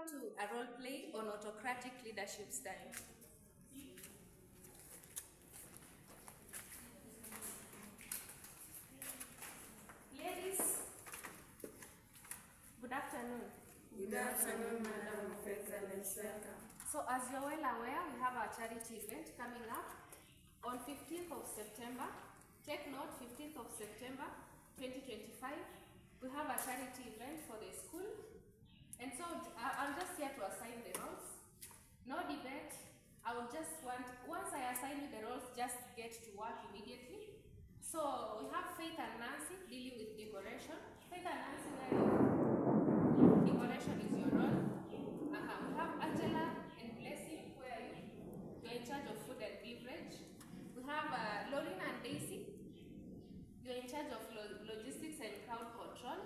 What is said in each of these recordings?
to a role play on autocratic leadership style. Ladies, good afternoon. Good afternoon, Madam of Excellence. Welcome. So as you're well aware, we have our charity event coming up on 15th of September. Take note, 15th of September 2025. We have a charity event for the school. And so I'm just here to assign the roles. No debate. I would just want, once I assign you the roles, just get to work immediately. So we have Faith and Nancy dealing with decoration. Faith and Nancy, where are you? Decoration is your role. We have Angela and Blessing, where you're in charge of food and beverage. We have Lorena and Daisy. You're in charge of logistics and crowd control.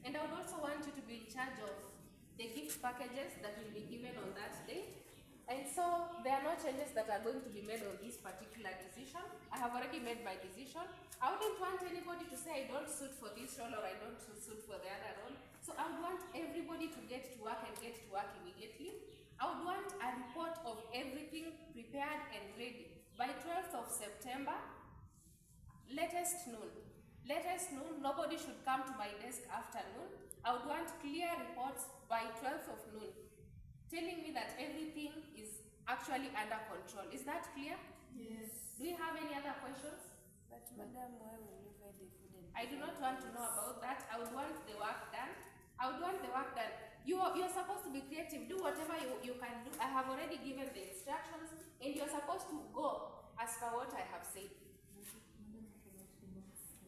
And I would also want you to be in charge of the gift packages that will be given on that day. And so there are no changes that are going to be made on this particular decision. I have already made my decision. I wouldn't want anybody to say I don't suit for this role or I don't suit for the other role. So I would want everybody to get to work and get to work immediately. I would want a report of everything prepared and ready by 12th of September, latest noon. Latest noon, nobody should come to my desk after noon. I would want clear reports by 12th of noon, telling me that everything is actually under control. Is that clear? Yes. Do you have any other questions? But Madam, why will you buy the food and I do not want to know about that. I would want the work done. I would want the work done. You're supposed to be creative. Do whatever you can do. I have already given the instructions, and you're supposed to go as per what I have said.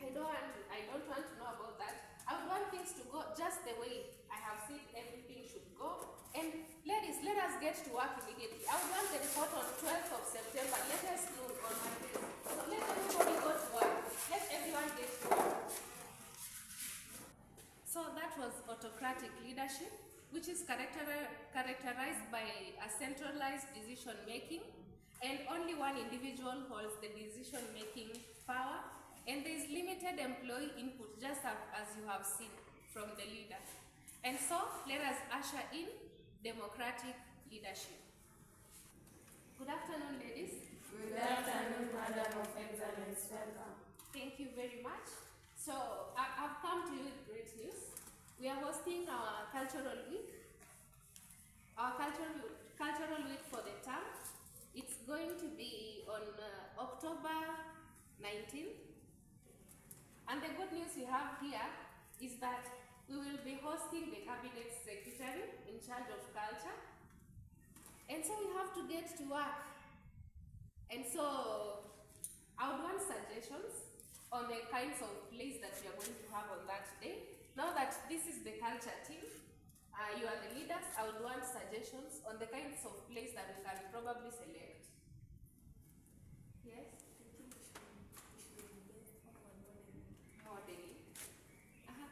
I don't want to know about that. I would want things to go just the way I have said everything should go. And ladies, let us get to work immediately. I would want the report on 12th of September. Let us know on Monday. So let everybody go to work. Let everyone get to work. So that was autocratic leadership, which is characterized by a centralized decision making, and only one individual holds the decision making power. And there is limited employee input, just as you have seen from the leader. And so, let us usher in democratic leadership. Good afternoon, ladies. Good afternoon, Madam of Excellence. Welcome. Thank you very much. So, I've come to you with great news. We are hosting our cultural week. Our cultural week for the term. It's going to be on October 19th. And the good news we have here is that we will be hosting the cabinet secretary in charge of culture. And so we have to get to work. And so I would want suggestions on the kinds of plays that we are going to have on that day. Now that this is the culture team, you are the leaders, I would want suggestions on the kinds of plays that we can probably select. Yes? Modeling.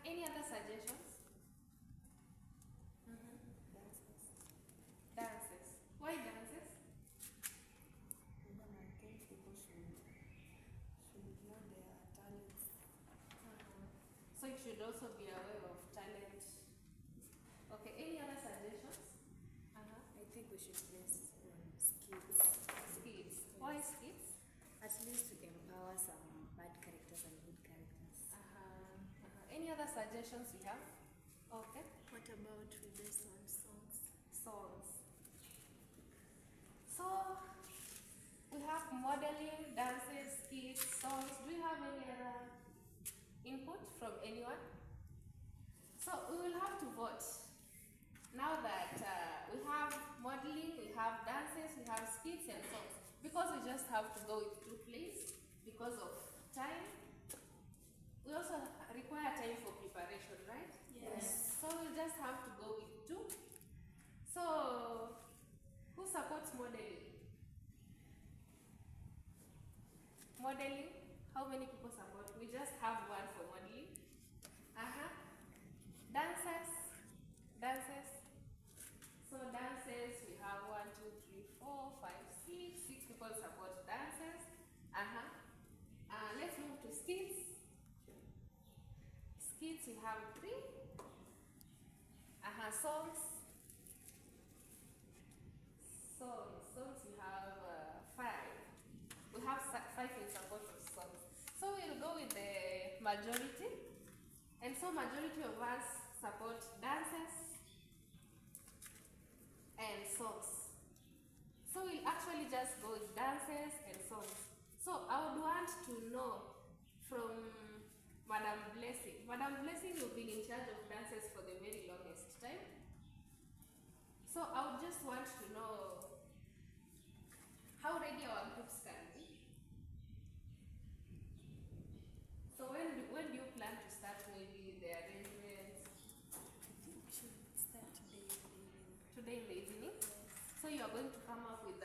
Any other suggestions? Dances. Why dances? Madam, I think people should know their talents. So you should also be aware of talent. Okay, any other suggestions? I think we should place skills. Skits. Why skits? At least to empower some bad characters and good characters. Any other suggestions you have? Okay. What about with this on songs? Songs. So we have modeling, dances, skits, songs. Do you have any other input from anyone? So we will have to vote. Now that we have modeling, we have dances, we have skits and songs. Because we just have to go with 2 plays because of time. We also require time for preparation, right? Yes. So we just have to go with 2. So who supports modeling? Modeling? How many people support? We just have 1 for modeling. Dances. Dances. So dances, we have 1, 2, 3, 4, 5, 6. 6 people support dances. Let's move to skits. Skits, we have 3. Songs. So we'll go with the majority. And so majority of us support dances and songs. So we'll actually just go with dances and songs. So I would want to know from Madam Blessing. Madam Blessing, you've been in charge of dances for the very longest time. So I would just want to know how ready our groups can be. So when do you plan to start maybe the arrangements? We should start today in the evening. Today in the evening? Yes. So you are going to come up with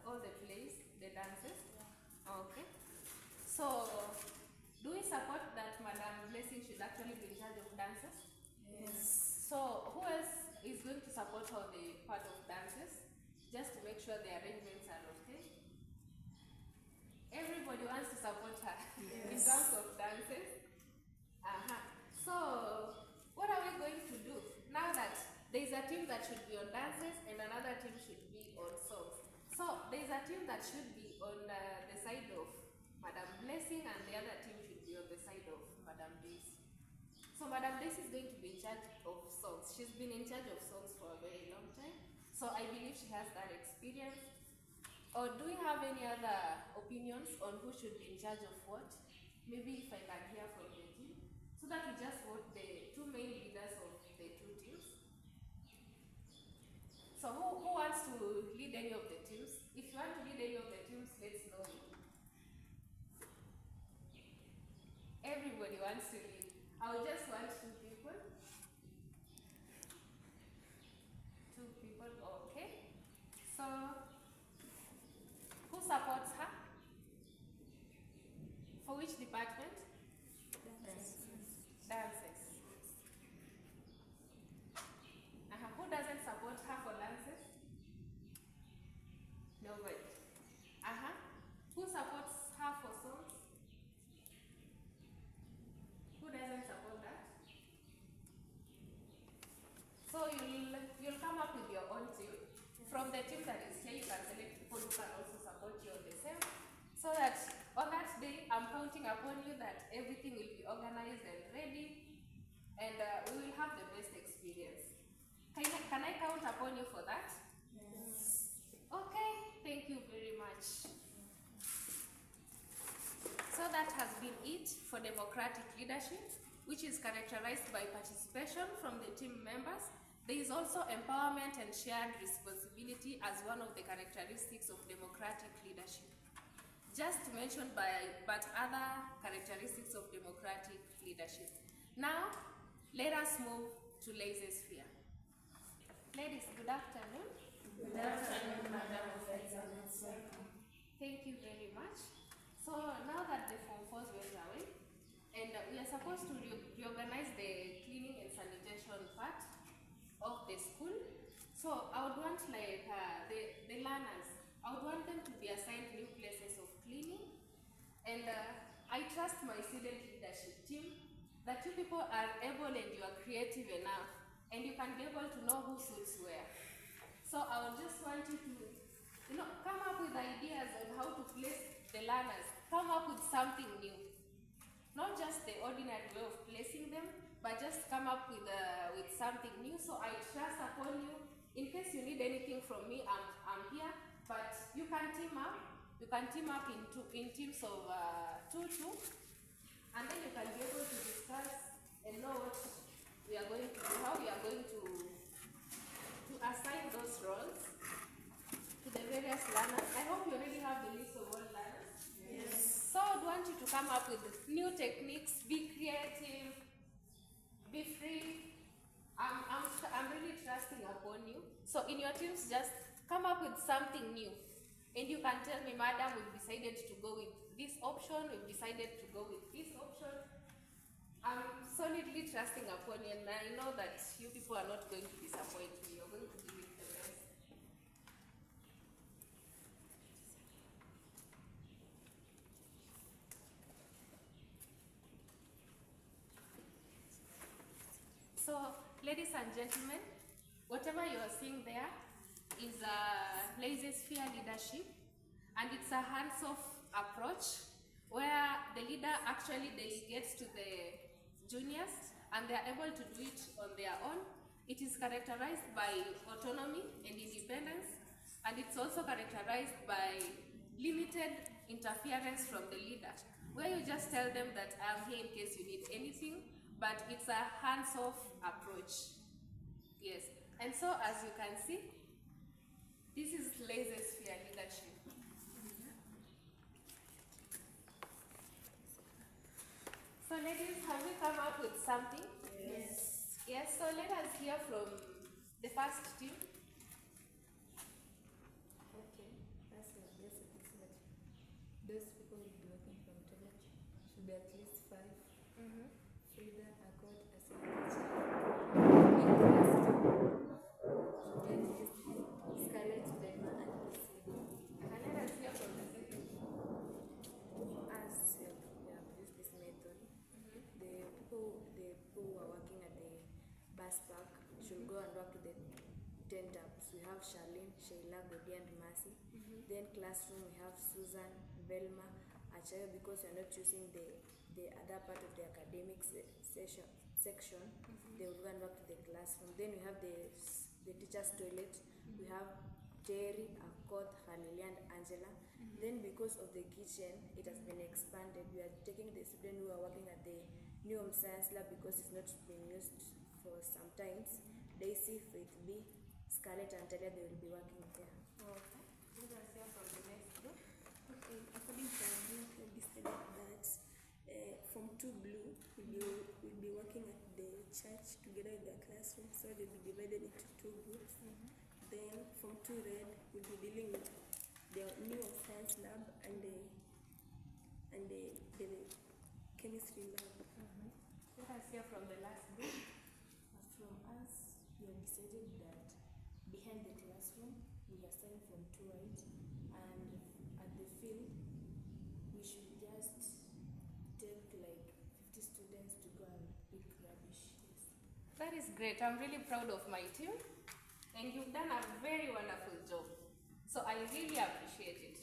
all the plays, the dances? Yeah. Okay. So do we support that Madam Blessing should actually be in charge of dances? Yes. So who else is going to support her the part of dances? Just to make sure the arrangements are okay. Everybody wants to support her in Yes. terms of dances. So what are we going to do now that there is a team that should be on dances and another team should be on songs? So there is a team that should be on the side of Madam Blessing and the other team should be on the side of Madam Daisy. So Madam Daisy is going to be in charge of songs. She's been in charge of songs for a very long time. So I believe she has that experience. Or do we have any other opinions on who should be in charge of what? Maybe if I can hear from the team. So that we just vote the two main leaders of the two teams. So who wants to lead any of the teams? If you want to lead any of the teams, let's know. Everybody wants to lead. I will just want two people. Two people, okay. So who supports her? For which department? Dances. Dances. Who doesn't support her for dances? Nobody. Who supports her for songs? Who doesn't support that? So you'll come up with your own team. From the team that is here, you can select people who can also support you on the same. So that on that day, I'm counting upon you that everything will be organized and ready, and we will have the best experience. Can I count upon you for that? Yes. Okay, thank you very much. So that has been it for democratic leadership, which is characterized by participation from the team members. There is also empowerment and shared responsibility as one of the characteristics of democratic leadership. Just mentioned but other characteristics of democratic leadership. Now, let us move to laissez-faire. Ladies, good afternoon. Good afternoon, Madam Officer. Thank you very much. So now that the Form 4s went away, and we are supposed to reorganize the cleaning and sanitation part of the school. So I would want the learners, I would want them to be assigned new places of cleaning. And I trust my student leadership team that you people are able and you are creative enough and you can be able to know who suits where. So I would just want you to come up with ideas on how to place the learners. Come up with something new. Not just the ordinary way of placing them, but just come up with something new. So I trust upon you. In case you need anything from me, I'm here. But you can team up. You can team up in teams of 2, and then you can be able to discuss and know what we are going to do, how we are going to assign those roles to the various learners. I hope you already have the list of all learners. Yes. So I would want you to come up with new techniques, be creative, be free. I'm really trusting upon you. So in your teams, just come up with something new. And you can tell me, Madam, we've decided to go with this option, we've decided to go with this option. I'm solidly trusting upon you, and I know that you people are not going to disappoint me. You're going to give it the best. So, ladies and gentlemen, whatever you are seeing there is a laissez-faire leadership, and it's a hands-off approach where the leader actually delegates to the juniors and they are able to do it on their own. It is characterized by autonomy and independence, and it's also characterized by limited interference from the leader, where you just tell them that I'm here in case you need anything, but it's a hands-off approach. Yes, and so as you can see, this is laissez-faire leadership. So ladies, have we come up with something? Yes. Yes, so let us hear from the first team. Okay. That's the basic is that those people will be working from toilet should be at least 5. Frida, Accord, Ascent, Scarlett, Velma, and Lucy. And let us hear from the second. As we have used this method, the people who are working at the bus park should go and work to the 10 tabs. We have Charlene, Sheila, Godi, and Mercy. Then classroom we have Susan, Velma, Achayo, because you're not choosing the other part of the academic section. They will go and work to the classroom. Then we have the teacher's toilet. We have Terry, Akot, Halili, and Angela. Then because of the kitchen, it has been expanded. We are taking the students who are working at the new home science lab because it's not been used for some times. Daisy, Faith B, Scarlett, and Talia, they will be working there. Okay. Let us hear from the next group. Okay, according to our group, we decided that Form 2 Blue will be working at the church together with the classroom, so they'll be divided into 2 groups. Then Form 2 Red will be dealing with the new science lab and the chemistry lab. Let us hear from the last group. From us, we have decided that behind the classroom, we assign Form 2 right, and at the field, we should just take like 50 students to go and pick rubbish. Yes. That is great. I'm really proud of my team. And you've done a very wonderful job. So I really appreciate it.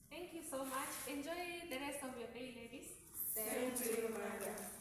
Thank you so much. Enjoy the rest of your day, ladies. Thank you, madam.